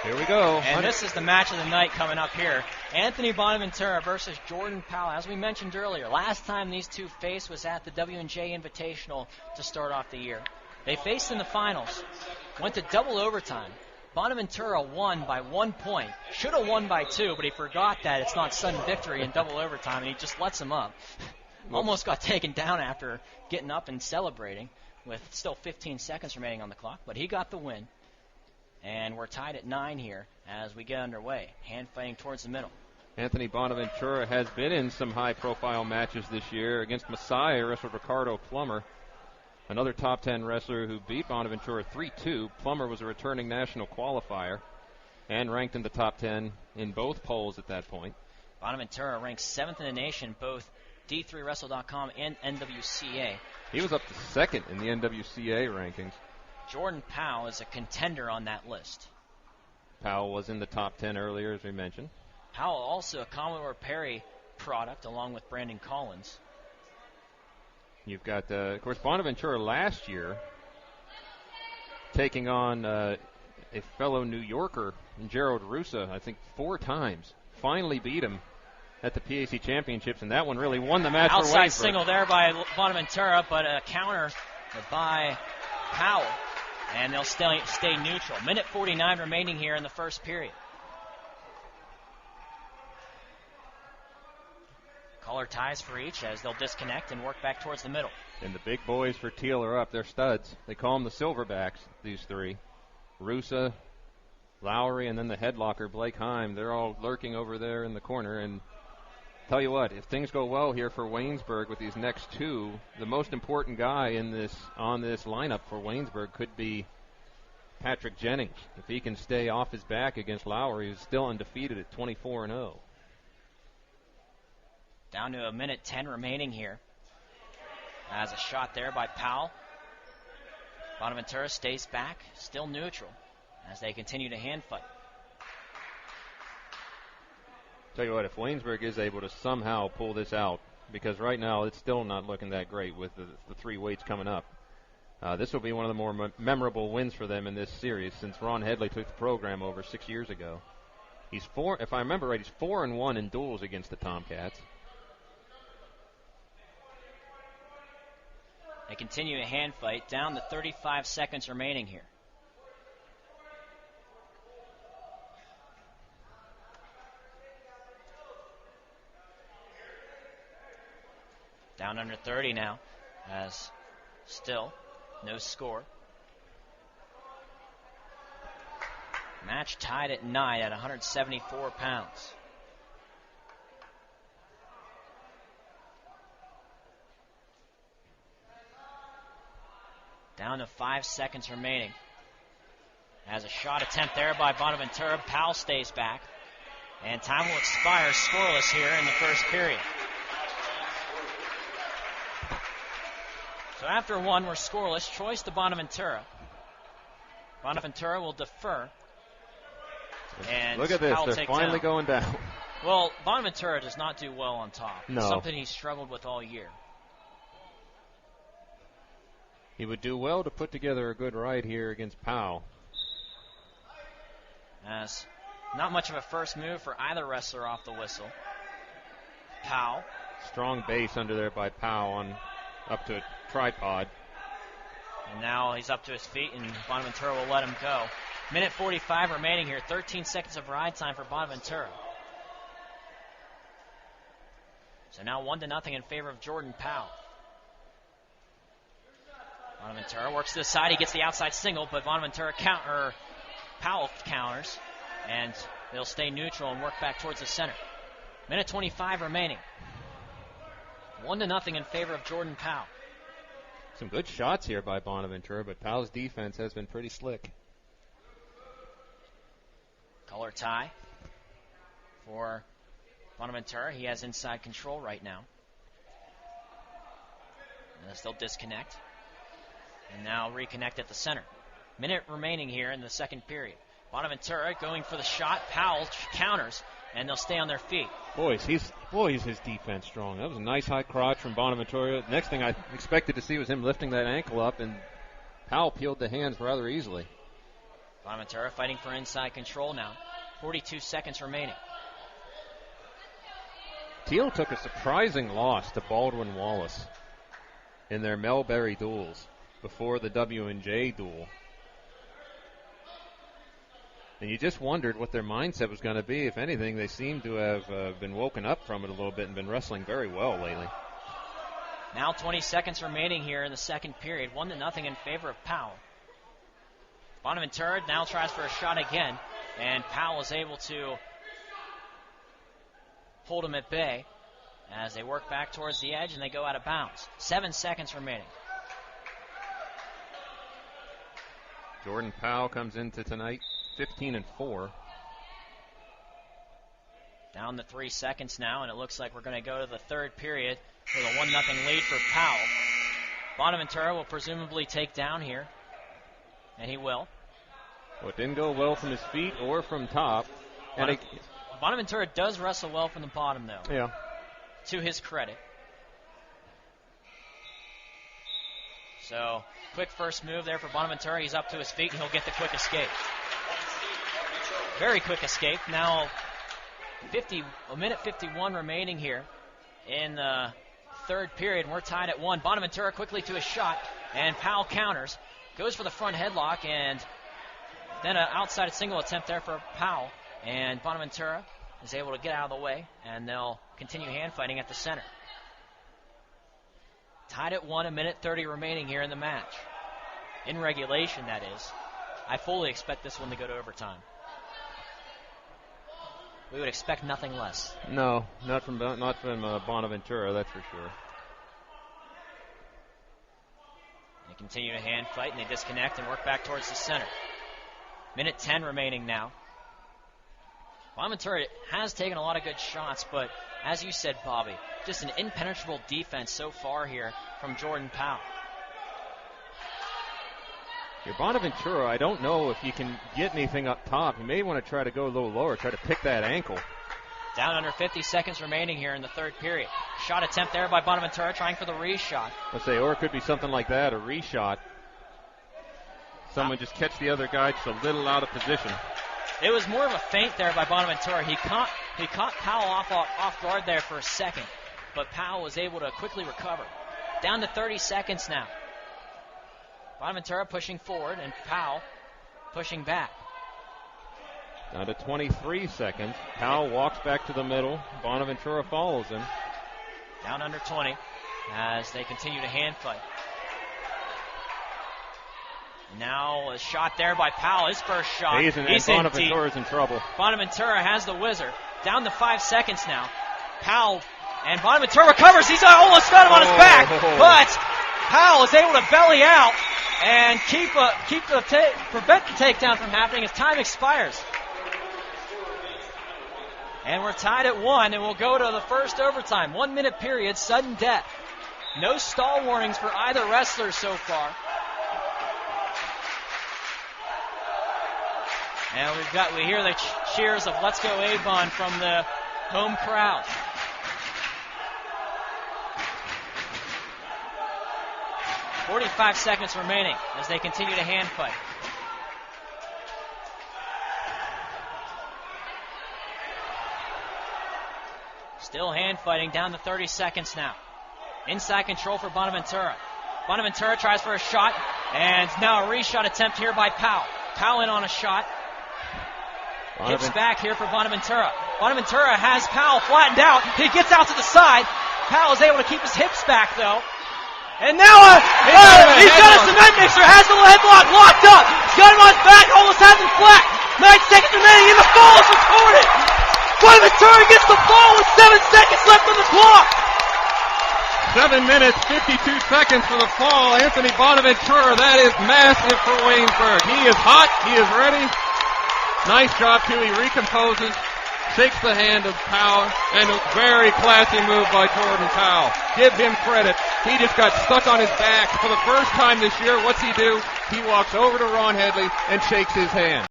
Here we go. And this is the match of the night coming up here. Anthony Bonaventura versus Jordan Powell. As we mentioned earlier, last time these two faced was at the W&J Invitational to start off the year. They faced in the finals, went to double overtime. Bonaventura won by 1 point. Should have won by 2, but he forgot that it's not sudden victory in double overtime, and he just lets him up. Almost got taken down after getting up and celebrating with still 15 seconds remaining on the clock, but he got the win. And we're tied at 9 here as we get underway. Hand fighting towards the middle. Anthony Bonaventura has been in some high-profile matches this year. Against Messiah, wrestled Ricardo Plummer, another top 10 wrestler who beat Bonaventura 3-2. Plummer was a returning national qualifier and ranked in the top 10 in both polls at that point. Bonaventura ranks 7th in the nation, both D3Wrestle.com and NWCA. He was up to 2nd in the NWCA rankings. Jordan Powell is a contender on that list. Powell was in the top 10 earlier, as we mentioned. Powell also a Commodore Perry product, along with Brandon Collins. You've got, of course, Bonaventura last year taking on a fellow New Yorker, Gerald Russa, I think 4 times. Finally beat him at the PAC Championships, and that one really won the match for Waynesburg. Outside single there by Bonaventura, but a counter by Powell. And they'll stay neutral. Minute 49 remaining here in the first period. Color ties for each as they'll disconnect and work back towards the middle. And the big boys for Thiel are up. They're studs. They call them the Silverbacks, these 3. Russa, Lowry, and then the headlocker, Blake Heim. They're all lurking over there in the corner. And tell you what, if things go well here for Waynesburg with these next 2, the most important guy on this lineup for Waynesburg could be Patrick Jennings. If he can stay off his back against Lowry, he's still undefeated at 24-0. Down to a minute 10 remaining here. As a shot there by Powell. Bonaventura stays back, still neutral, as they continue to hand fight. Tell you what, if Waynesburg is able to somehow pull this out, because right now it's still not looking that great with the 3 weights coming up, this will be one of the more memorable wins for them in this series since Ron Headley took the program over 6 years ago. If I remember right, he's 4-1 in duels against the Tomcats. They continue a hand fight, down to 35 seconds remaining here. Down under 30 now, as still no score. Match tied at 9 at 174 pounds. Down to 5 seconds remaining. As a shot attempt there by Bonaventura, Powell stays back. And time will expire scoreless here in the first period. So after 1, we're scoreless. Choice to Bonaventura. Bonaventura will defer. And look at this, Powell they're finally going down. Well, Bonaventura does not do well on top. No. It's something he's struggled with all year. He would do well to put together a good right here against Powell. As not much of a first move for either wrestler off the whistle. Powell. Strong base under there by Powell on up to a tripod. And now he's up to his feet, and Bonaventura will let him go. Minute 45 remaining here. 13 seconds of ride time for Bonaventura. So now 1-0 in favor of Jordan Powell. Bonaventura works to the side. He gets the outside single, but Powell counters, and they'll stay neutral and work back towards the center. Minute 25 remaining. 1-0 in favor of Jordan Powell. Some good shots here by Bonaventura, but Powell's defense has been pretty slick. Color tie for Bonaventura. He has inside control right now. And they'll still disconnect. And now reconnect at the center. Minute remaining here in the second period. Bonaventura going for the shot. Powell counters, and they'll stay on their feet. Boy, is his defense strong. That was a nice high crotch from Bonaventura. Next thing I expected to see was him lifting that ankle up, and Powell peeled the hands rather easily. Bonaventura fighting for inside control now. 42 seconds remaining. Thiel took a surprising loss to Baldwin Wallace in their Melbury duels before the W&J duel. And you just wondered what their mindset was going to be. If anything, they seem to have been woken up from it a little bit and been wrestling very well lately. Now 20 seconds remaining here in the second period. 1-0 in favor of Powell. Bonaventura now tries for a shot again, and Powell is able to hold him at bay as they work back towards the edge and they go out of bounds. 7 seconds remaining. Jordan Powell comes into tonight 15-4. Down to 3 seconds now, and it looks like we're going to go to the third period with a 1-0 lead for Powell. Bonaventura will presumably take down here, and he will. Well, it didn't go well from his feet or from top. And Bonaventura does wrestle well from the bottom, though. Yeah. To his credit. So, quick first move there for Bonaventura. He's up to his feet, and he'll get the quick escape. Very quick escape. Now, a minute 51 remaining here in the third period, and we're tied at 1. Bonaventura quickly to a shot, and Powell counters. Goes for the front headlock, and then an outside single attempt there for Powell. And Bonaventura is able to get out of the way, and they'll continue hand fighting at the center. Tied at 1, a minute 30 remaining here in the match. In regulation, that is. I fully expect this one to go to overtime. We would expect nothing less. No, not from Bonaventura, that's for sure. They continue to hand fight, and they disconnect and work back towards the center. Minute 10 remaining now. Bonaventura has taken a lot of good shots, but as you said, Bobby, just an impenetrable defense so far here from Jordan Powell. Your Bonaventura, I don't know if you can get anything up top. You may want to try to go a little lower, try to pick that ankle. Down under 50 seconds remaining here in the third period. Shot attempt there by Bonaventura, trying for the reshot. Let's say, or it could be something like that, a reshot. Someone just catch the other guy just a little out of position. It was more of a feint there by Bonaventura. He caught Powell off guard there for a second, but Powell was able to quickly recover. Down to 30 seconds now. Bonaventura pushing forward and Powell pushing back. Down to 23 seconds. Powell walks back to the middle. Bonaventura follows him. Down under 20 as they continue to hand fight. Now a shot there by Powell. His first shot. He's Bonaventura's in trouble. Bonaventura has the whizzer. Down to 5 seconds now. Powell and Bonaventura recovers. He's almost got him on his back, but Powell is able to belly out and prevent the takedown from happening as time expires. And we're tied at 1, and we'll go to the first overtime. 1 minute period, sudden death. No stall warnings for either wrestler so far. And we hear the cheers of "Let's go Avon" from the home crowd. .45 seconds remaining as they continue to hand fight. Still hand fighting, down to 30 seconds now. Inside control for Bonaventura. Bonaventura tries for a shot, and now a reshot attempt here by Powell. Powell in on a shot. Hips back here for Bonaventura. Bonaventura has Powell flattened out. He gets out to the side. Powell is able to keep his hips back, though. And now he's got a cement mixer, has the headlock locked up. He's got him on his back, almost has him flat. 9 seconds remaining, and the fall is recorded. Bonaventura gets the fall with 7 seconds left on the clock. 7 minutes, 52 seconds for the fall. Anthony Bonaventura, that is massive for Waynesburg. He is hot, he is ready. Nice job, too. He recomposes, shakes the hand of Powell, and a very classy move by Jordan Powell. Give him credit. He just got stuck on his back. For the first time this year, what's he do? He walks over to Ron Headley and shakes his hand.